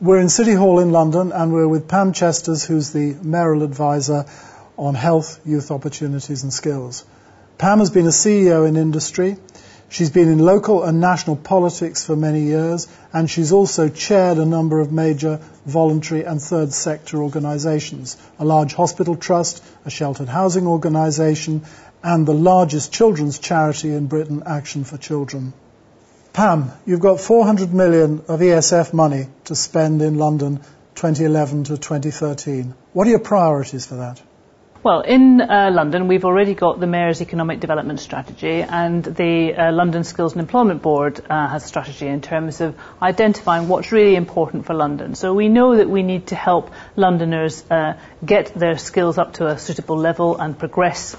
We're in City Hall in London, and we're with Pam Chesters, who's the mayoral advisor on health, youth opportunities and skills. Pam has been a CEO in industry. She's been in local and national politics for many years, and she's also chaired a number of major voluntary and third sector organisations, a large hospital trust, a sheltered housing organisation, and the largest children's charity in Britain, Action for Children. Pam, you've got 400 million of ESF money to spend in London 2011 to 2013. What are your priorities for that? Well, in London, we've already got the Mayor's Economic Development Strategy, and the London Skills and Employment Board has a strategy in terms of identifying what's really important for London. So we know that we need to help Londoners get their skills up to a suitable level and progress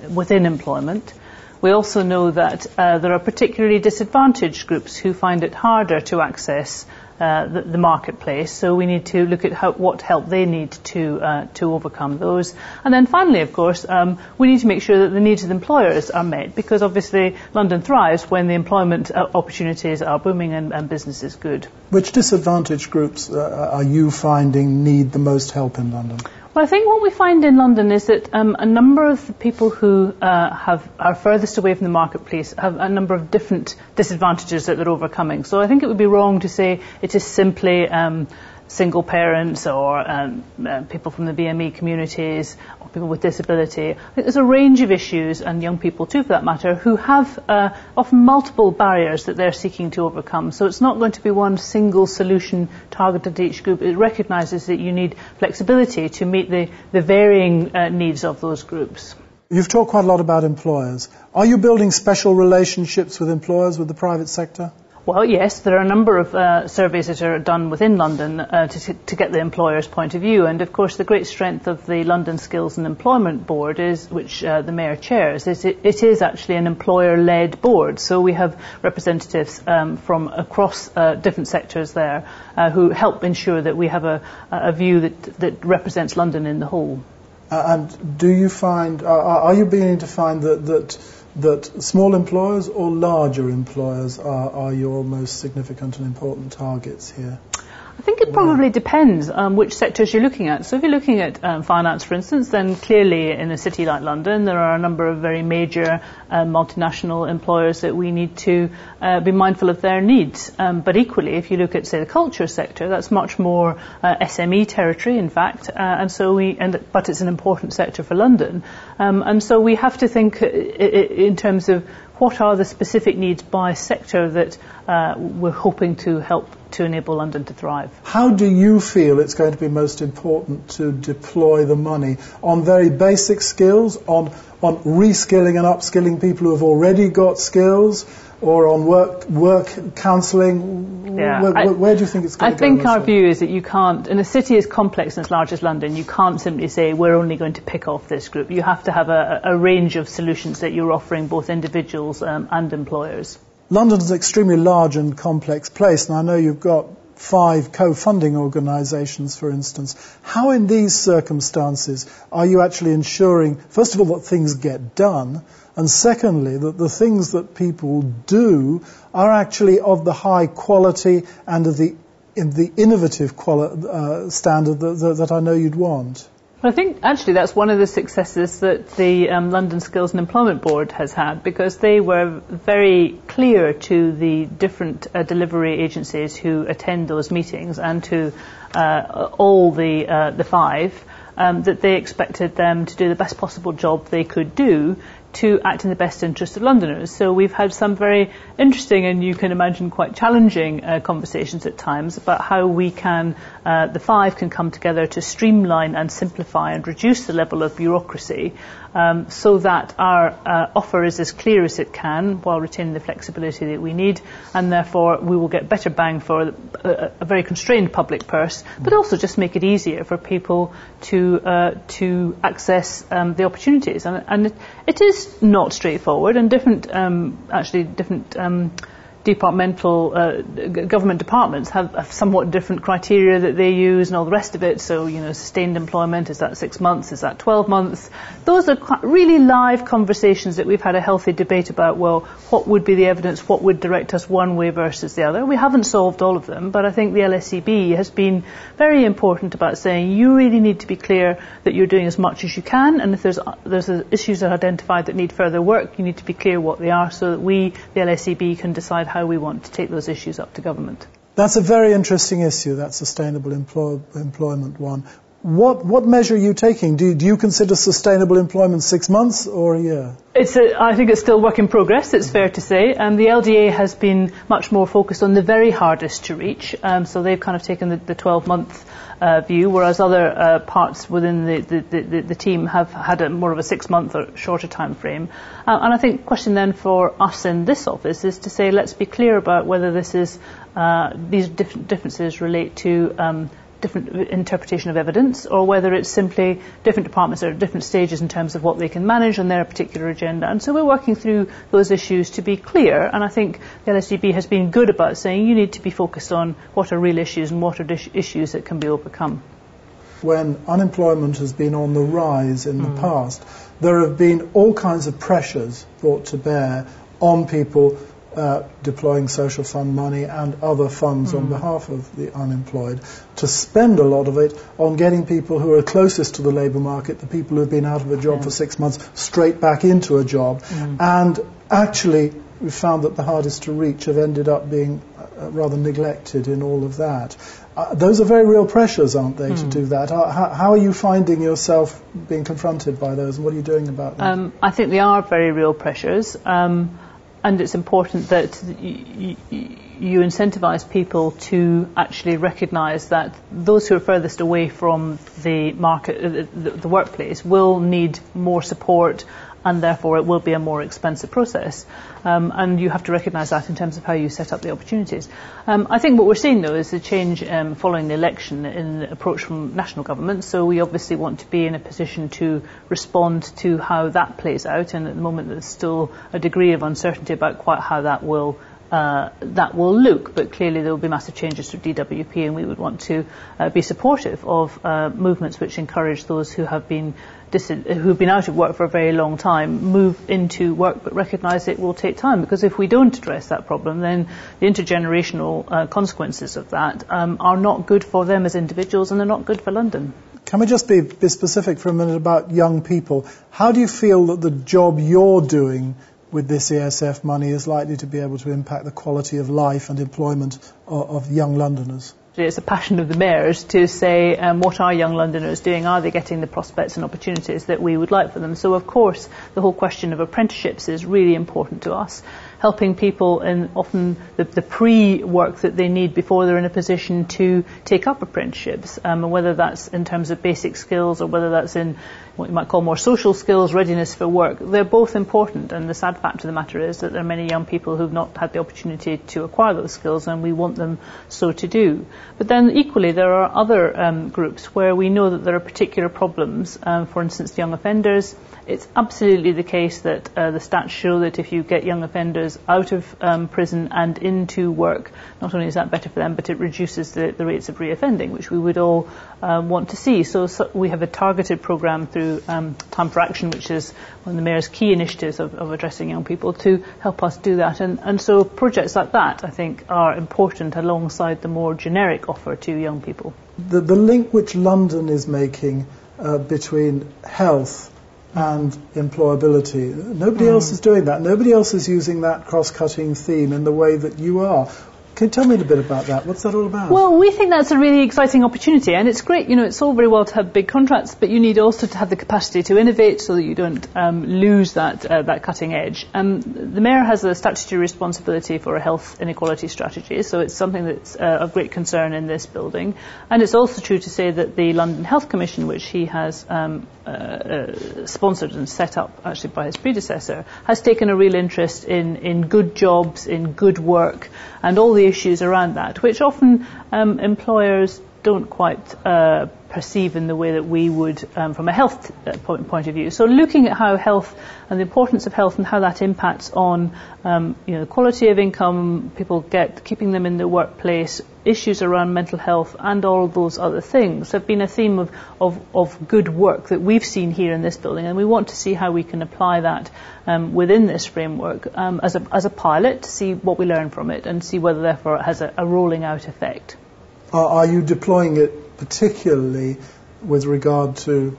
within employment. We also know that there are particularly disadvantaged groups who find it harder to access the marketplace, so we need to look at what help they need to overcome those. And then finally, of course, we need to make sure that the needs of the employers are met, because obviously London thrives when the employment opportunities are booming and business is good. Which disadvantaged groups are you finding need the most help in London? Well, I think what we find in London is that a number of the people who are furthest away from the marketplace have a number of different disadvantages that they're overcoming. So I think it would be wrong to say it is simply single parents or people from the BME communities or people with disability. I think there's a range of issues, and young people too for that matter, who have often multiple barriers that they're seeking to overcome. So it's not going to be one single solution targeted to each group. It recognises that you need flexibility to meet the varying needs of those groups. You've talked quite a lot about employers. Are you building special relationships with employers, with the private sector? Well, yes, there are a number of surveys that are done within London to get the employer's point of view. And, of course, the great strength of the London Skills and Employment Board, which the Mayor chairs, is it is actually an employer-led board. So we have representatives from across different sectors there who help ensure that we have a view that represents London in the whole. And do you find, are you beginning to find that small employers or larger employers are your most significant and important targets here? I think it probably depends on which sectors you're looking at. So if you're looking at finance, for instance, then clearly in a city like London there are a number of very major multinational employers that we need to be mindful of their needs. But equally, if you look at, say, the culture sector, that's much more SME territory, in fact, but it's an important sector for London. And so we have to think in terms of what are the specific needs by sector that we're hoping to help to enable London to thrive. How do you feel it's going to be most important to deploy the money? On very basic skills, on reskilling and upskilling people who have already got skills, or on work counselling? Yeah, where do you think it's going to go? I think our view is that you can't, in a city as complex and as large as London, you can't simply say we're only going to pick off this group. You have to have a range of solutions that you're offering both individuals and employers. London's an extremely large and complex place, and I know you've got 5 co-funding organisations, for instance. How in these circumstances are you actually ensuring, first of all, that things get done, and secondly, that the things that people do are actually of the high quality and of the innovative standard that I know you'd want? Well, I think actually that's one of the successes that the London Skills and Employment Board has had, because they were very clear to the different delivery agencies who attend those meetings and to all the 5 that they expected them to do the best possible job they could do to act in the best interest of Londoners. So we've had some very interesting and you can imagine quite challenging conversations at times about how we can, the 5 can come together to streamline and simplify and reduce the level of bureaucracy so that our offer is as clear as it can while retaining the flexibility that we need, and therefore we will get better bang for a very constrained public purse, but also just make it easier for people to access the opportunities. And it is not straightforward, and different government departments have a somewhat different criteria that they use and all the rest of it. So, sustained employment, is that 6 months, is that 12 months? Those are really live conversations that we've had a healthy debate about. Well, what would be the evidence? What would direct us one way versus the other? We haven't solved all of them, but I think the LSEB has been very important about saying you really need to be clear that you're doing as much as you can, and if there's issues that are identified that need further work, you need to be clear what they are so that we, the LSEB, can decide how we want to take those issues up to government. That's a very interesting issue, that sustainable employment one. What measure are you taking? Do you consider sustainable employment 6 months or a year? I think it's still work in progress, it's fair to say. The LDA has been much more focused on the very hardest to reach. So they've kind of taken the 12-month view, whereas other parts within the team have had more of a 6-month or shorter time frame. And I think the question then for us in this office is to say, let's be clear about whether this is these differences relate to different interpretation of evidence, or whether it's simply different departments are at different stages in terms of what they can manage on their particular agenda. And so we're working through those issues to be clear, and I think the LSDB has been good about saying you need to be focused on what are real issues and what are issues that can be overcome. When unemployment has been on the rise in the past, there have been all kinds of pressures brought to bear on people deploying social fund money and other funds on behalf of the unemployed to spend a lot of it on getting people who are closest to the labour market, the people who have been out of a job for 6 months, straight back into a job. And actually, we've found that the hardest to reach have ended up being rather neglected in all of that. Those are very real pressures, aren't they, to do that? How are you finding yourself being confronted by those, and what are you doing about them? I think they are very real pressures. And it's important that you incentivise people to actually recognise that those who are furthest away from the market, the workplace, will need more support, and therefore it will be a more expensive process. And you have to recognise that in terms of how you set up the opportunities. I think what we're seeing, though, is the change following the election in the approach from national government. So we obviously want to be in a position to respond to how that plays out. And at the moment, there's still a degree of uncertainty about quite how that will look, but clearly there will be massive changes through DWP, and we would want to be supportive of movements which encourage those who have been out of work for a very long time move into work, but recognise it will take time, because if we don't address that problem, then the intergenerational consequences of that are not good for them as individuals, and they're not good for London. Can we just be specific for a minute about young people? How do you feel that the job you're doing with this ESF money is likely to be able to impact the quality of life and employment of young Londoners? It's a passion of the Mayor's to say what are young Londoners doing? Are they getting the prospects and opportunities that we would like for them? So, of course, the whole question of apprenticeships is really important to us. Helping people in often the pre-work that they need before they're in a position to take up apprenticeships, and whether that's in terms of basic skills or whether that's in what you might call more social skills, readiness for work. They're both important, and the sad fact of the matter is that there are many young people who've not had the opportunity to acquire those skills, and we want them so to do. But then equally there are other groups where we know that there are particular problems. For instance, young offenders. It's absolutely the case that the stats show that if you get young offenders out of prison and into work, not only is that better for them, but it reduces the rates of reoffending, which we would all want to see. So we have a targeted programme through Time for Action, which is one of the Mayor's key initiatives of addressing young people, to help us do that. And so projects like that, I think, are important alongside the more generic offer to young people. The link which London is making between health and employability. Nobody else is doing that. Nobody else is using that cross-cutting theme in the way that you are. Can you tell me a bit about that? What's that all about? Well, we think that's a really exciting opportunity, and it's great. It's all very well to have big contracts, but you need also to have the capacity to innovate so that you don't lose that cutting edge. The Mayor has a statutory responsibility for a health inequality strategy, so it's something that's of great concern in this building. And it's also true to say that the London Health Commission, which he has sponsored and set up actually by his predecessor, has taken a real interest in good jobs, in good work, and all the issues around that, which often employers don't quite perceive in the way that we would from a health point of view. So looking at how health and the importance of health and how that impacts on the quality of income people get, keeping them in the workplace, issues around mental health and all of those other things have been a theme of good work that we've seen here in this building, and we want to see how we can apply that within this framework as a pilot to see what we learn from it and see whether therefore it has a rolling out effect. Are you deploying it particularly with regard to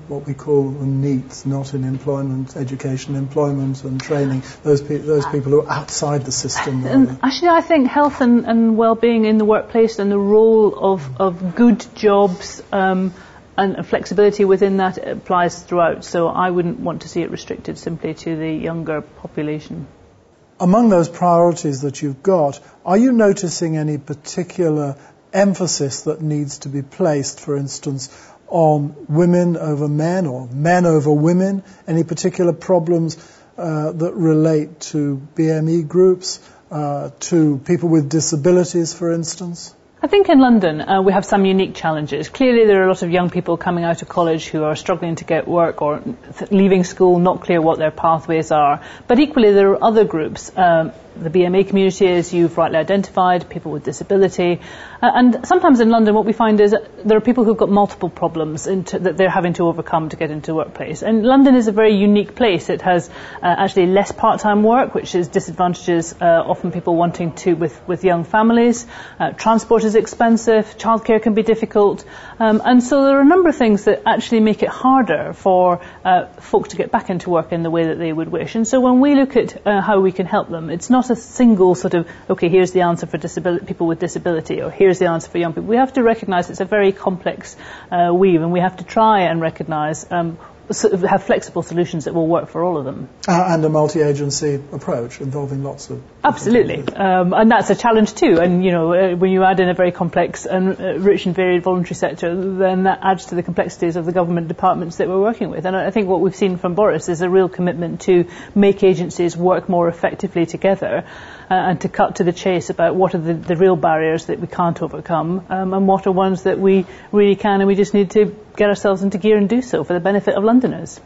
what we call the needs, not in employment, education, employment and training, those people who are outside the system? And actually, I think health and well-being in the workplace and the role of good jobs and flexibility within that applies throughout. So I wouldn't want to see it restricted simply to the younger population. Among those priorities that you've got, are you noticing any particular emphasis that needs to be placed, for instance, on women over men or men over women? Any particular problems that relate to BME groups, to people with disabilities, for instance? I think in London we have some unique challenges. Clearly there are a lot of young people coming out of college who are struggling to get work or leaving school, not clear what their pathways are. But equally there are other groups, the BMA community, as you've rightly identified, people with disability. And sometimes in London what we find is that there are people who've got multiple problems that they're having to overcome to get into the workplace. And London is a very unique place. It has actually less part-time work, which is disadvantages often people wanting to with young families. Transport is expensive, childcare can be difficult, and so there are a number of things that actually make it harder for folk to get back into work in the way that they would wish. And so when we look at how we can help them, it's not a single sort of, okay, here's the answer for people with disability, or here's the answer for young people. We have to recognise it's a very complex weave, and we have to try and recognise have flexible solutions that will work for all of them. And a multi-agency approach involving lots of... Absolutely. And that's a challenge too. And, when you add in a very complex and rich and varied voluntary sector, then that adds to the complexities of the government departments that we're working with. And I think what we've seen from Boris is a real commitment to make agencies work more effectively together and to cut to the chase about what are the real barriers that we can't overcome and what are ones that we really can, and we just need to get ourselves into gear and do so for the benefit of Londoners.